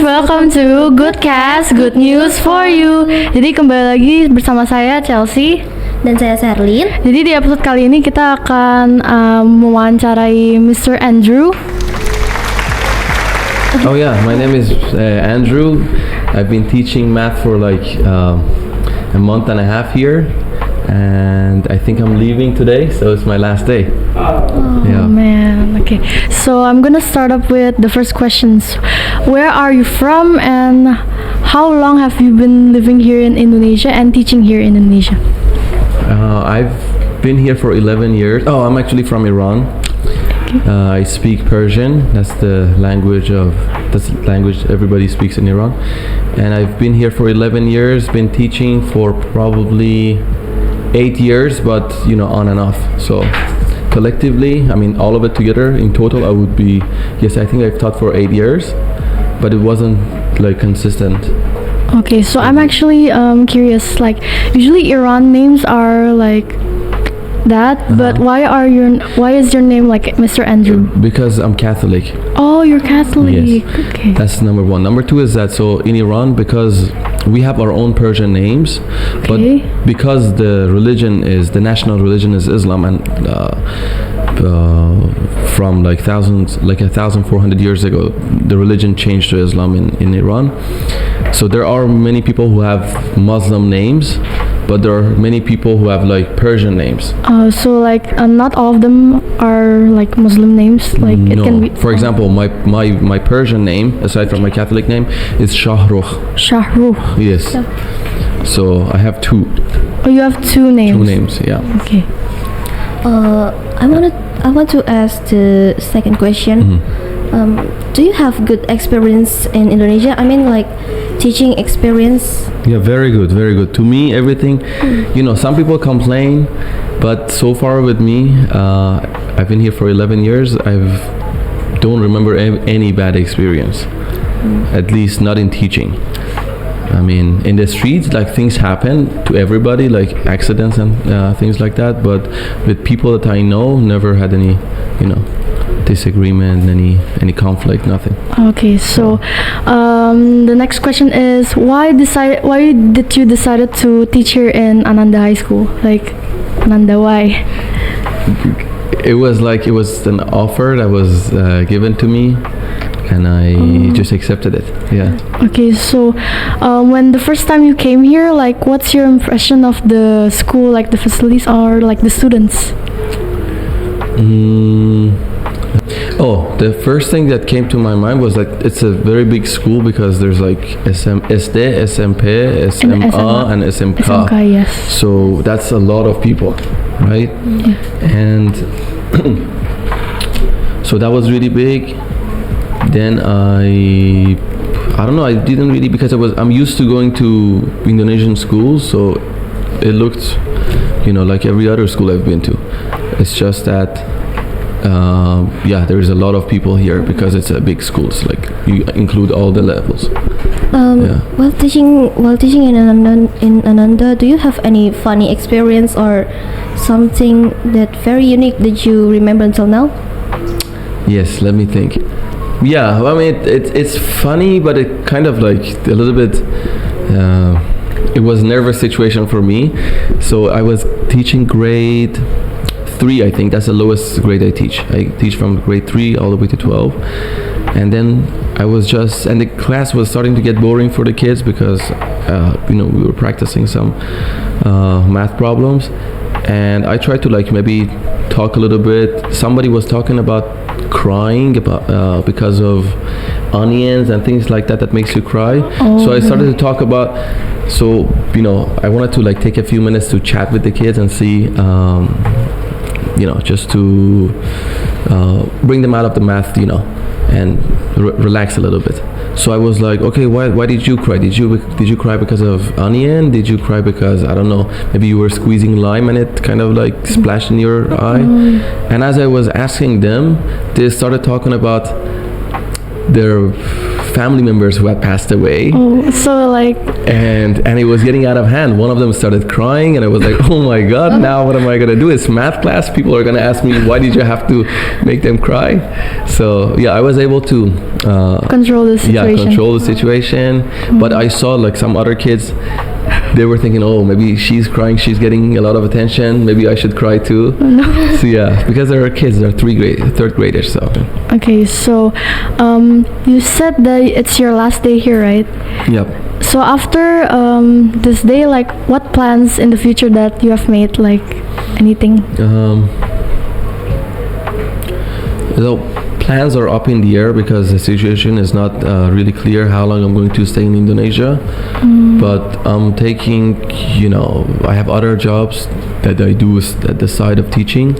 welcome to GoodCast, good news for you. Jadi kembali lagi bersama saya Chelsea dan saya Sherlyn. Jadi di episode kali ini kita akan mewawancarai Mr. Andrew. Oh yeah, my name is Andrew. I've been teaching math for like a month and a half here, and I think I'm leaving today, so it's my last day. Oh yeah. Man, okay. So I'm gonna start up with the first questions. Where are you from, and how long have you been living here in Indonesia and teaching here in Indonesia? I've been here for 11 years. Oh, I'm actually from Iran. I speak Persian. That's the language everybody speaks in Iran. And I've been here for 11 years. Been teaching for probably 8 years, but on and off. So collectively, I mean all of it together, in total, I would be, yes, I think I've taught for 8 years, but it wasn't like consistent. Okay, so I'm actually curious. Like usually Iran names are like that, but why is your name like Mr. Andrew? Because I'm Catholic. Oh, you're Catholic. Yes. Okay. That's number one. Number two is that so in Iran, because we have our own Persian names, but because the national religion is Islam, and from like 1,400 years ago, the religion changed to Islam in Iran. So there are many people who have Muslim names, but there are many people who have like Persian names. So like not all of them are like Muslim names. Like no. It can be. For example, my Persian name, aside from my Catholic name, is Shahrukh. Shahrukh. Yes. Yeah. So I have two. Oh, you have two names. Two names, yeah. Okay. I want to ask the second question. Do you have good experience in Indonesia? I mean, like teaching experience. Yeah, very good, very good. To me, everything. Some people complain, but so far with me, I've been here for 11 years. I don't remember any bad experience. At least not in teaching. I mean, in the streets, like things happen to everybody, like accidents and things like that. But with people that I know, never had any, disagreement, any conflict, nothing. Okay, so the next question is why did you decide to teach here in Ananda High School? Like Ananda, why? It was an offer that was given to me, and I just accepted it. Yeah. Okay, so when the first time you came here, like what's your impression of the school, like the facilities or like the students? Oh, the first thing that came to my mind was that it's a very big school because there's like SD, SMP, SMA, and SMK. SMK, yes. So that's a lot of people, right? Yeah. And so that was really big. Then I don't know, I didn't really, because I'm used to going to Indonesian schools, so it looked, like every other school I've been to. It's just that there is a lot of people here because it's a big school. It's like you include all the levels. While teaching in Ananda, do you have any funny experience or something that very unique that you remember until now? Yes, let me think. Yeah, I mean it's funny, but it kind of like a little bit. It was a nervous situation for me. So I was teaching grade 3, I think. That's the lowest grade I teach. I teach from grade 3 all the way to 12. And then and the class was starting to get boring for the kids because, we were practicing some math problems. And I tried to like maybe talk a little bit. Somebody was talking about crying because of onions and things like that makes you cry. So I started to talk about, I wanted to like take a few minutes to chat with the kids and see, just to bring them out of the math, and relax a little bit. So I was like, okay, why did you cry? Did you cry because of onion? Did you cry because, I don't know, maybe you were squeezing lime and it kind of like splashed in your eye? And as I was asking them, they started talking about their family members who had passed away. Oh, so like, And it was getting out of hand. One of them started crying, and I was like, oh my god, now what am I gonna do? It's math class. People are gonna ask me, why did you have to make them cry? So yeah, I was able to control the situation. yeah, control the situation. But I saw like some other kids, they were thinking, oh, maybe she's crying, she's getting a lot of attention, maybe I should cry too. No. So yeah, because they're kids, they're third graders. So Okay, so you said that it's your last day here, right? yep. So after this day, like, what plans in the future that you have made? Like, anything? So plans are up in the air because the situation is not really clear how long I'm going to stay in Indonesia. But I'm taking, I have other jobs that I do at the side of teaching.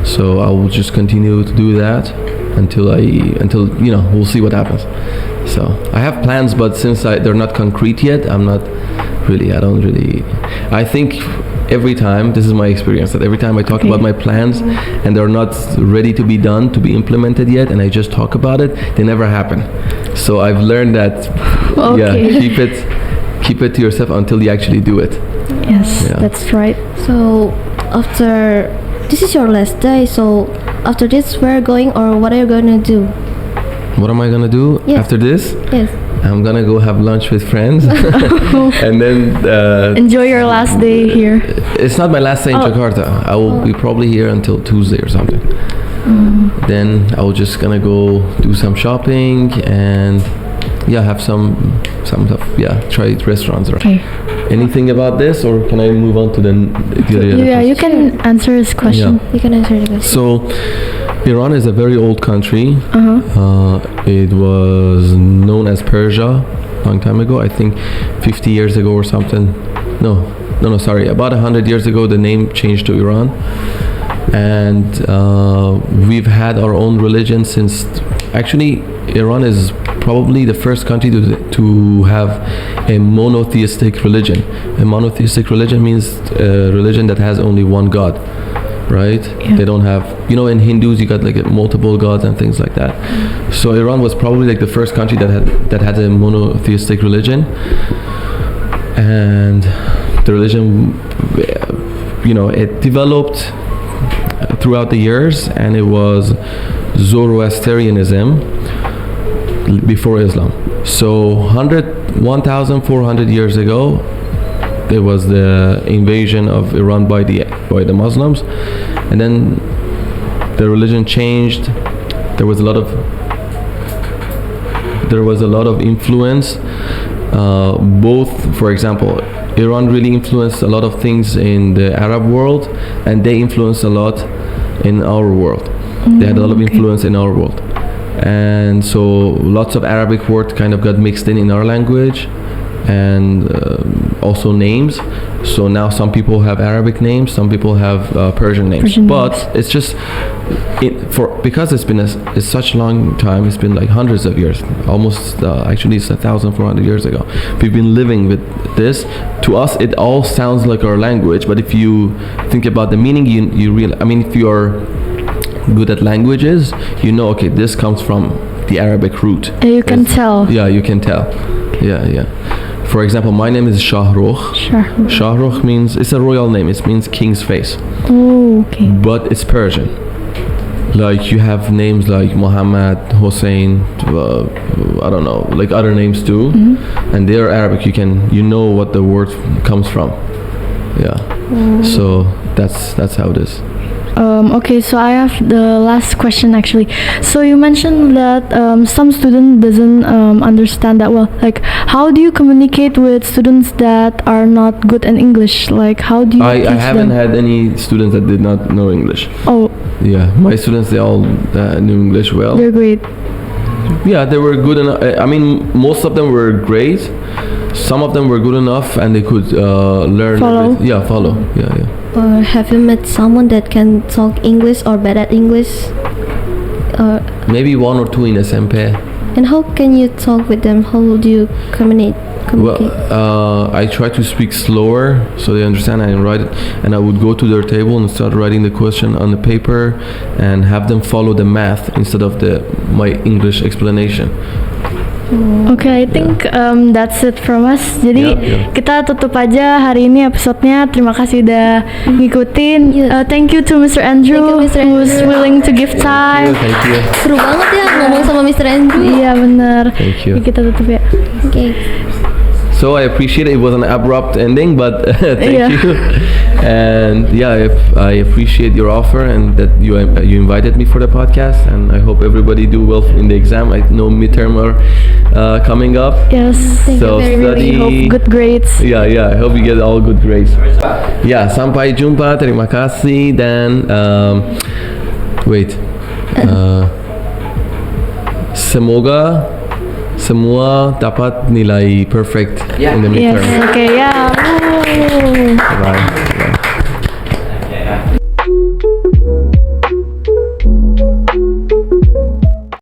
So I will just continue to do that until we'll see what happens. So I have plans, but since they're not concrete yet, I think every time, this is my experience, that every time I talk about my plans and they're not ready to be done, to be implemented yet, and I just talk about it, they never happen. So I've learned that, keep it to yourself until you actually do it. Yes, that's right. So after this is your last day, so after this where are you going, or what are you gonna do? What am I gonna do after this? Yes. I'm gonna go have lunch with friends and then Enjoy your last day here. it's not my last day in Jakarta. I will be probably here until Tuesday or something. Then I will just gonna go do some shopping and have some stuff. Try restaurants. Okay. Anything about this, or can I move on to the Yeah, you can answer his question. You can answer the question. So Iran is a very old country. It was known as Persia a long time ago. I think 50 years ago or something. No, sorry. About 100 years ago, the name changed to Iran. And we've had our own religion since... Actually, Iran is probably the first country to have a monotheistic religion. A monotheistic religion means a religion that has only one God. Right? Yeah. They don't have, in Hindus you got like multiple gods and things like that. So Iran was probably like the first country that had a monotheistic religion, and the religion, it developed throughout the years, and it was Zoroastrianism before Islam. So 1,400 years ago, there was the invasion of Iran by the Muslims, and then the religion changed. There was a lot of influence. Both, for example, Iran really influenced a lot of things in the Arab world, and they influenced a lot in our world. They had a lot of influence in our world, and so lots of Arabic words kind of got mixed in our language. And also names. So now some people have Arabic names, some people have Persian names. It's just because it's been it's such a long time. It's been like hundreds of years, almost actually it's 1,400 years ago. We've been living with this. To us, it all sounds like our language. But if you think about the meaning, you realize. I mean, if you are good at languages, okay, this comes from the Arabic root. You can tell. Yeah, you can tell. Yeah. For example, my name is Shahrukh. Shahrukh means, it's a royal name. It means king's face. Oh, okay. But it's Persian. Like you have names like Muhammad, Hussein, I don't know, like other names too, and they are Arabic. You know what the word comes from. Yeah. So that's how it is. Okay, so I have the last question actually. So you mentioned that some student doesn't understand that well. Like, how do you communicate with students that are not good in English? Like, how do you teach them? I haven't had any students that did not know English. Oh. Yeah, my students, they all knew English well. They're great. Yeah, they were good enough. I mean, most of them were great. Some of them were good enough, and they could learn. Follow. Follow. Yeah. Or have you met someone that can talk English or bad at English? Maybe one or two in SMP. And how can you talk with them? How do you communicate? Well, I try to speak slower so they understand and write it. And I would go to their table and start writing the question on the paper and have them follow the math instead of my English explanation. Okay, I think that's it from us. Jadi kita tutup aja hari ini episode-nya. Terima kasih udah ngikutin. Thank you to Mr. Andrew, who's willing to give time. Thank you. Seru banget ya ngomong sama Mr. Andrew. Iya benar. Thank you. Kita tutup ya. Oke. So I appreciate it. It was an abrupt ending, but thank you. And yeah, I appreciate your offer and that you invited me for the podcast. And I hope everybody do well in the exam. I know midterm are coming up. Yes. So study. Hope good grades. Yeah. I hope you get all good grades. Yeah. Sampai jumpa. Terima kasih. Dan semoga semua dapat nilai perfect in the midterm. Yes. Okay. Yeah. Bye.